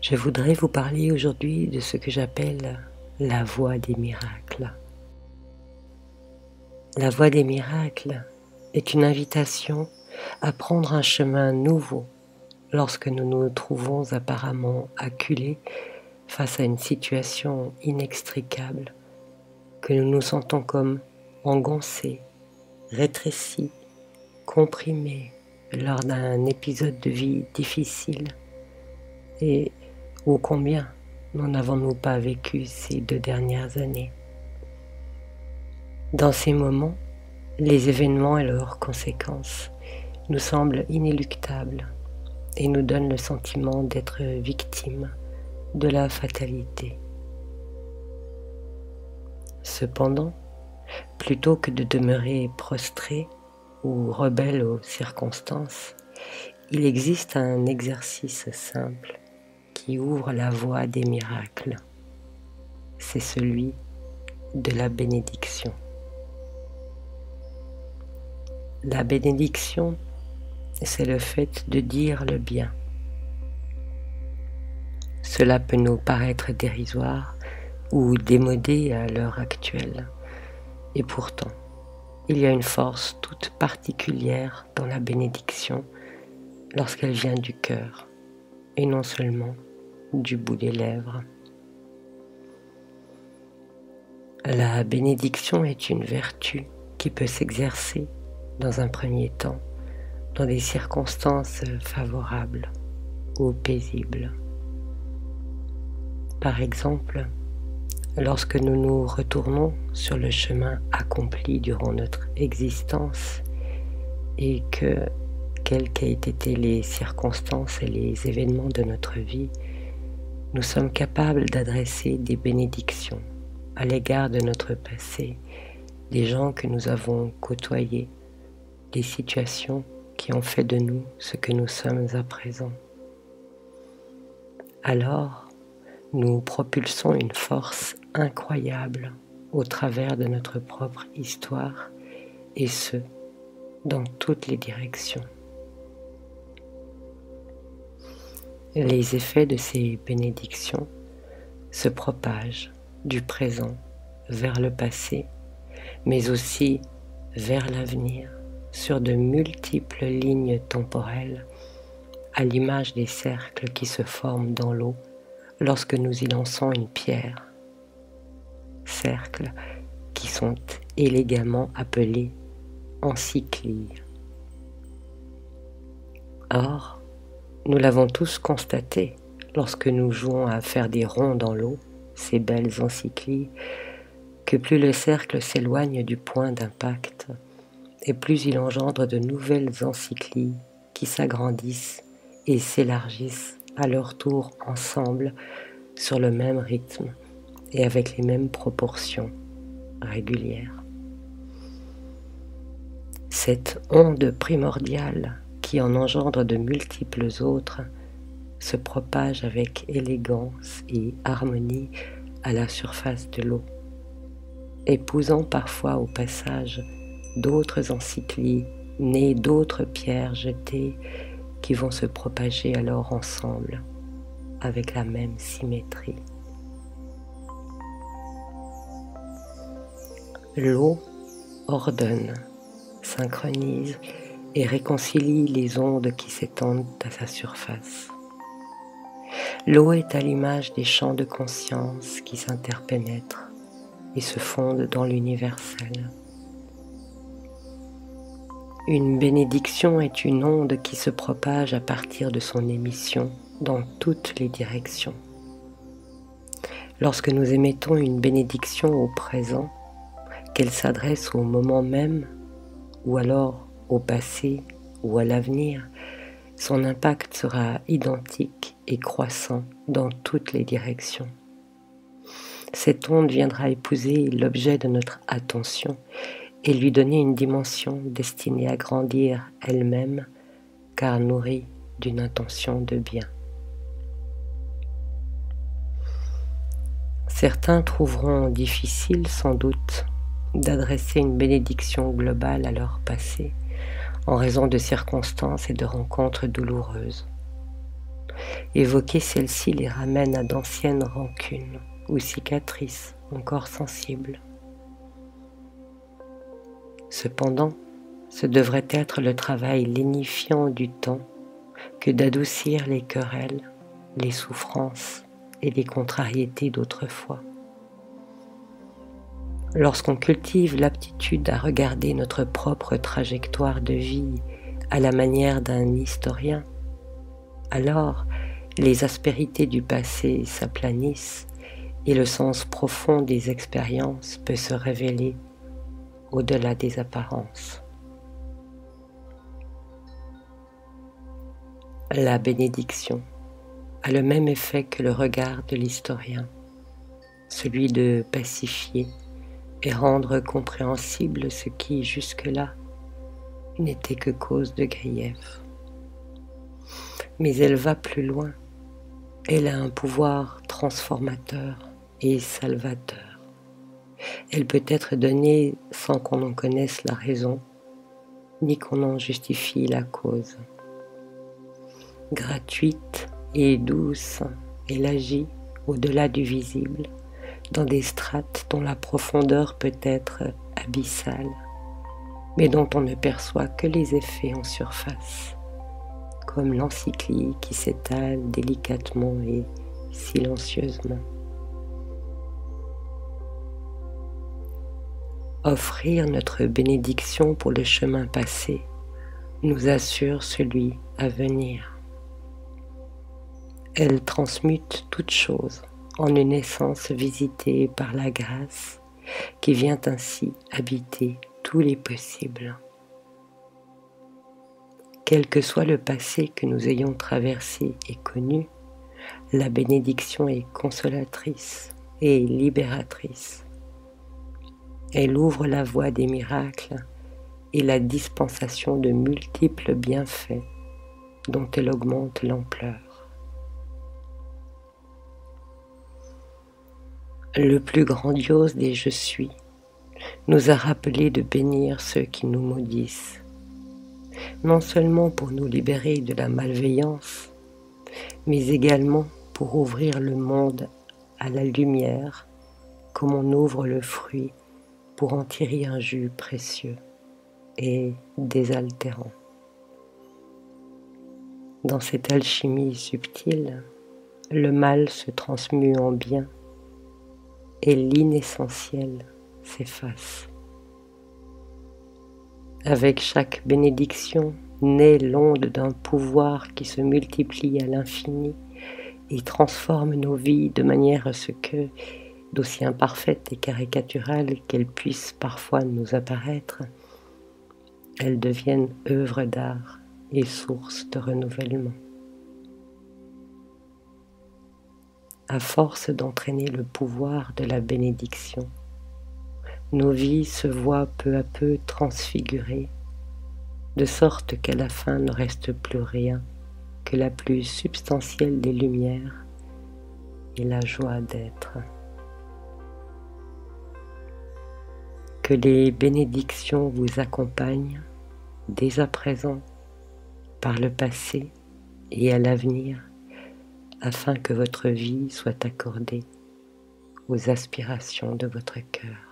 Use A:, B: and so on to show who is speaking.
A: Je voudrais vous parler aujourd'hui de ce que j'appelle la voie des miracles. La voie des miracles est une invitation à prendre un chemin nouveau lorsque nous nous trouvons apparemment acculés face à une situation inextricable, que nous nous sentons comme engoncés, rétrécis, comprimés lors d'un épisode de vie difficile. Et ô combien n'en avons-nous pas vécu ces 2 dernières années? Dans ces moments, les événements et leurs conséquences nous semblent inéluctables et nous donnent le sentiment d'être victimes de la fatalité. Cependant, plutôt que de demeurer prostrés ou rebelles aux circonstances, il existe un exercice simple qui ouvre la voie des miracles. C'est celui de la bénédiction. La bénédiction, c'est le fait de dire le bien. Cela peut nous paraître dérisoire ou démodé à l'heure actuelle. Et pourtant, il y a une force toute particulière dans la bénédiction lorsqu'elle vient du cœur et non seulement du bout des lèvres. La bénédiction est une vertu qui peut s'exercer dans un premier temps dans des circonstances favorables ou paisibles. Par exemple, lorsque nous nous retournons sur le chemin accompli durant notre existence et que, quelles qu'aient été les circonstances et les événements de notre vie, nous sommes capables d'adresser des bénédictions à l'égard de notre passé, des gens que nous avons côtoyés, des situations qui ont fait de nous ce que nous sommes à présent. Alors, nous propulsons une force incroyable au travers de notre propre histoire, et ce, dans toutes les directions. Les effets de ces bénédictions se propagent du présent vers le passé, mais aussi vers l'avenir, sur de multiples lignes temporelles, à l'image des cercles qui se forment dans l'eau lorsque nous y lançons une pierre. Cercles qui sont élégamment appelés encyclilles. Or, nous l'avons tous constaté lorsque nous jouons à faire des ronds dans l'eau, ces belles encyclilles, que plus le cercle s'éloigne du point d'impact, et plus il engendre de nouvelles encyclilles qui s'agrandissent et s'élargissent à leur tour ensemble sur le même rythme et avec les mêmes proportions régulières. Cette onde primordiale qui en engendre de multiples autres se propage avec élégance et harmonie à la surface de l'eau, épousant parfois au passage d'autres encyclilles nées d'autres pierres jetées qui vont se propager alors ensemble avec la même symétrie. L'eau ordonne, synchronise et réconcilie les ondes qui s'étendent à sa surface. L'eau est à l'image des champs de conscience qui s'interpénètrent et se fondent dans l'universel. Une bénédiction est une onde qui se propage à partir de son émission dans toutes les directions. Lorsque nous émettons une bénédiction au présent, qu'elle s'adresse au moment même, ou alors au passé ou à l'avenir, son impact sera identique et croissant dans toutes les directions. Cette onde viendra épouser l'objet de notre attention et lui donner une dimension destinée à grandir elle-même, car nourrie d'une intention de bien. Certains trouveront difficile sans doute d'adresser une bénédiction globale à leur passé, en raison de circonstances et de rencontres douloureuses. Évoquer celle-ci les ramène à d'anciennes rancunes ou cicatrices encore sensibles. Cependant, ce devrait être le travail lénifiant du temps que d'adoucir les querelles, les souffrances et les contrariétés d'autrefois. Lorsqu'on cultive l'aptitude à regarder notre propre trajectoire de vie à la manière d'un historien, alors les aspérités du passé s'aplanissent et le sens profond des expériences peut se révéler au-delà des apparences. La bénédiction a le même effet que le regard de l'historien, celui de pacifier et rendre compréhensible ce qui, jusque-là, n'était que cause de grief. Mais elle va plus loin. Elle a un pouvoir transformateur et salvateur. Elle peut être donnée sans qu'on en connaisse la raison, ni qu'on en justifie la cause. Gratuite et douce, elle agit au-delà du visible, dans des strates dont la profondeur peut être abyssale, mais dont on ne perçoit que les effets en surface, comme l'encyclique qui s'étale délicatement et silencieusement. Offrir notre bénédiction pour le chemin passé nous assure celui à venir. Elle transmute toute chose en une essence visitée par la grâce qui vient ainsi habiter tous les possibles. Quel que soit le passé que nous ayons traversé et connu, la bénédiction est consolatrice et libératrice. Elle ouvre la voie des miracles et la dispensation de multiples bienfaits dont elle augmente l'ampleur. Le plus grandiose des je suis nous a rappelé de bénir ceux qui nous maudissent, non seulement pour nous libérer de la malveillance, mais également pour ouvrir le monde à la lumière, comme on ouvre le fruit pour en tirer un jus précieux et désaltérant. Dans cette alchimie subtile, le mal se transmue en bien et l'inessentiel s'efface. Avec chaque bénédiction naît l'onde d'un pouvoir qui se multiplie à l'infini et transforme nos vies de manière à ce que, d'aussi imparfaite et caricaturale qu'elles puissent parfois nous apparaître, elles deviennent œuvres d'art et source de renouvellement. À force d'entraîner le pouvoir de la bénédiction, nos vies se voient peu à peu transfigurées, de sorte qu'à la fin ne reste plus rien que la plus substantielle des lumières et la joie d'être. Que les bénédictions vous accompagnent dès à présent, par le passé et à l'avenir, afin que votre vie soit accordée aux aspirations de votre cœur.